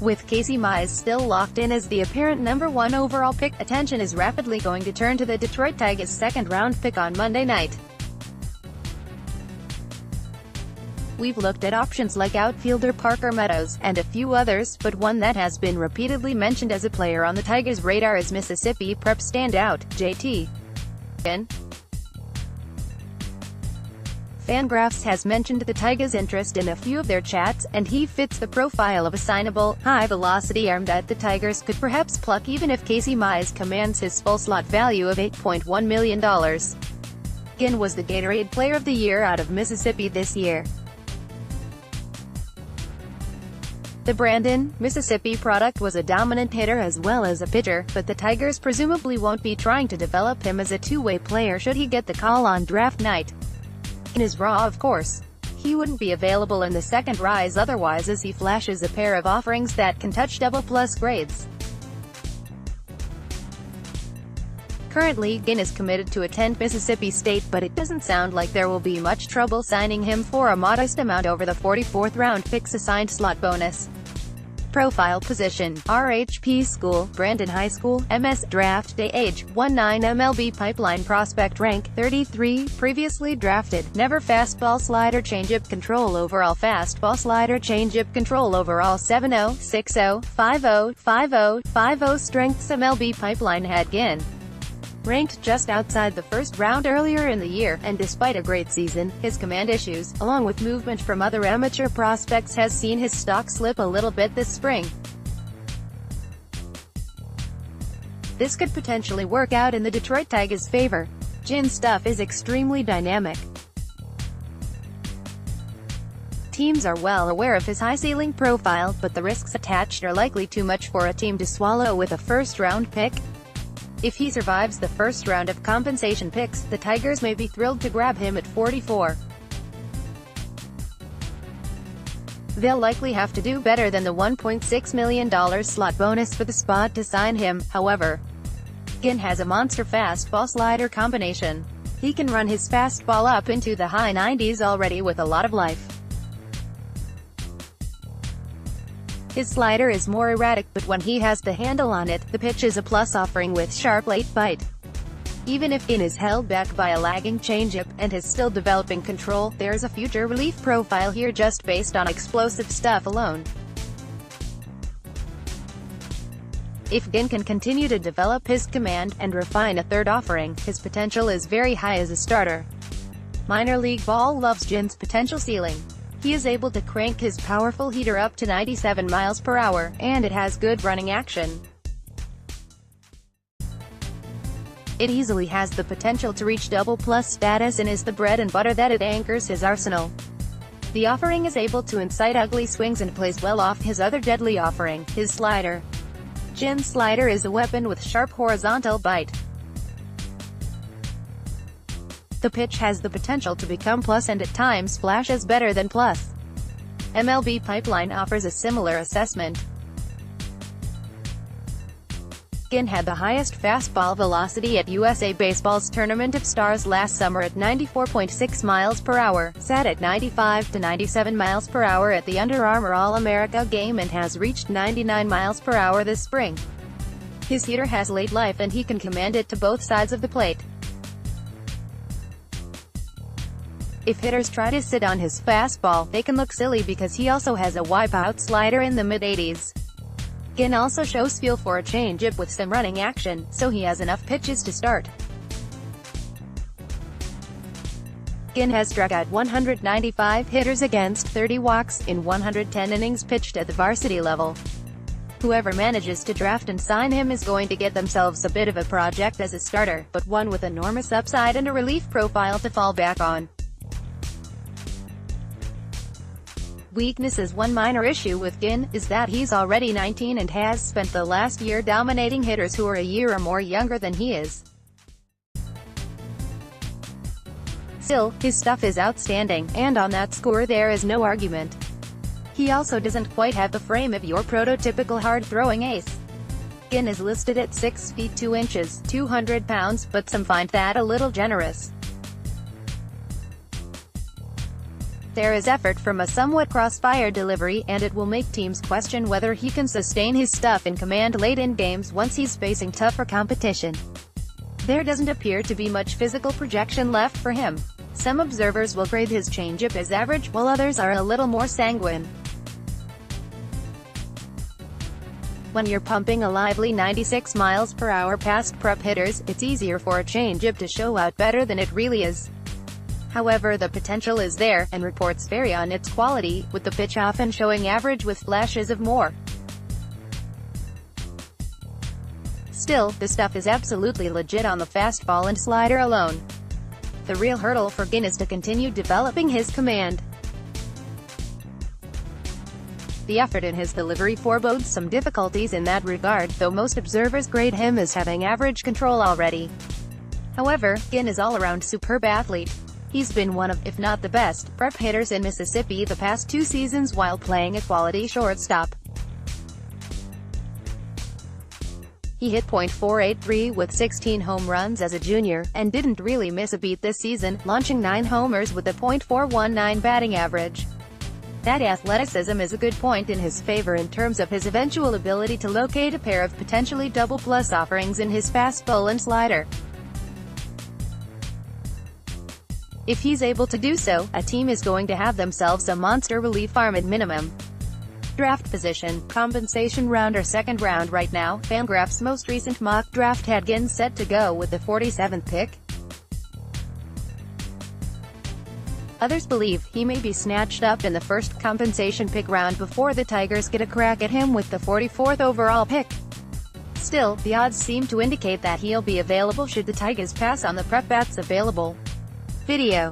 With Casey Mize still locked in as the apparent #1 overall pick, attention is rapidly going to turn to the Detroit Tigers' second-round pick on Monday night. We've looked at options like outfielder Parker Meadows, and a few others, but one that has been repeatedly mentioned as a player on the Tigers' radar is Mississippi prep standout, JT Ginn. FanGraphs has mentioned the Tigers' interest in a few of their chats, and he fits the profile of a signable, high-velocity arm that the Tigers could perhaps pluck even if Casey Mize commands his full slot value of $8.1 million. Ginn was the Gatorade Player of the Year out of Mississippi this year. The Brandon, Mississippi product was a dominant hitter as well as a pitcher, but the Tigers presumably won't be trying to develop him as a two-way player should he get the call on draft night. Ginn is raw, of course. He wouldn't be available in the second rise otherwise, as he flashes a pair of offerings that can touch double-plus grades. Currently, Ginn is committed to attend Mississippi State, but it doesn't sound like there will be much trouble signing him for a modest amount over the 44th round pick's assigned slot bonus. Profile position: RHP School, Brandon High School, MS, Draft Day Age, 19 MLB Pipeline Prospect Rank, 33, previously drafted, never fastball slider changeup control overall fastball slider changeup control overall 7-0, 6-0, 5-0, 5-0, 5-0 strengths MLB Pipeline had Ginn ranked just outside the first round earlier in the year, and despite a great season, his command issues, along with movement from other amateur prospects, has seen his stock slip a little bit this spring. This could potentially work out in the Detroit Tigers' favor. Ginn's stuff is extremely dynamic. Teams are well aware of his high-ceiling profile, but the risks attached are likely too much for a team to swallow with a first-round pick. If he survives the first round of compensation picks, the Tigers may be thrilled to grab him at 44. They'll likely have to do better than the $1.6 million slot bonus for the spot to sign him, however. Ginn has a monster fastball-slider combination. He can run his fastball up into the high 90s already with a lot of life. His slider is more erratic, but when he has the handle on it, the pitch is a plus, offering with sharp late bite. Even if Ginn is held back by a lagging changeup, and is still developing control, there's a future relief profile here just based on explosive stuff alone. If Ginn can continue to develop his command, and refine a third offering, his potential is very high as a starter. Minor league ball loves Ginn's potential ceiling. He is able to crank his powerful heater up to 97 miles per hour, and it has good running action. It easily has the potential to reach double-plus status and is the bread and butter that it anchors his arsenal. The offering is able to incite ugly swings and plays well off his other deadly offering, his slider. Ginn's slider is a weapon with sharp horizontal bite. The pitch has the potential to become plus and at times flashes better than plus. MLB Pipeline offers a similar assessment. Ginn had the highest fastball velocity at USA Baseball's Tournament of Stars last summer at 94.6 miles per hour, sat at 95 to 97 miles per hour at the Under Armour All-America game, and has reached 99 miles per hour this spring. His heater has late life and he can command it to both sides of the plate. If hitters try to sit on his fastball, they can look silly because he also has a wipeout slider in the mid-80s. Ginn also shows feel for a changeup with some running action, so he has enough pitches to start. Ginn has struck out 195 hitters against 30 walks, in 110 innings pitched at the varsity level. Whoever manages to draft and sign him is going to get themselves a bit of a project as a starter, but one with enormous upside and a relief profile to fall back on. Weaknesses: one minor issue with Ginn is that he's already 19 and has spent the last year dominating hitters who are a year or more younger than he is. Still, his stuff is outstanding, and on that score there is no argument. He also doesn't quite have the frame of your prototypical hard-throwing ace. Ginn is listed at 6 feet 2 inches, 200 pounds, but some find that a little generous. There is effort from a somewhat crossfire delivery, and it will make teams question whether he can sustain his stuff in command late in games once he's facing tougher competition. There doesn't appear to be much physical projection left for him. Some observers will grade his changeup as average, while others are a little more sanguine. When you're pumping a lively 96 miles per hour past prep hitters, it's easier for a changeup to show out better than it really is. However, the potential is there, and reports vary on its quality, with the pitch often showing average with flashes of more. Still, the stuff is absolutely legit on the fastball and slider alone. The real hurdle for Ginn is to continue developing his command. The effort in his delivery forebodes some difficulties in that regard, though most observers grade him as having average control already. However, Ginn is all-around superb athlete. He's been one of, if not the best, prep hitters in Mississippi the past 2 seasons while playing a quality shortstop. He hit .483 with 16 home runs as a junior, and didn't really miss a beat this season, launching 9 homers with a .419 batting average. That athleticism is a good point in his favor in terms of his eventual ability to locate a pair of potentially double-plus offerings in his fastball and slider. If he's able to do so, a team is going to have themselves a monster relief arm at minimum. Draft position, compensation round or second round. Right now, FanGraphs' most recent mock draft had Ginn set to go with the 47th pick. Others believe he may be snatched up in the first compensation pick round before the Tigers get a crack at him with the 44th overall pick. Still, the odds seem to indicate that he'll be available should the Tigers pass on the prep bats available. Video.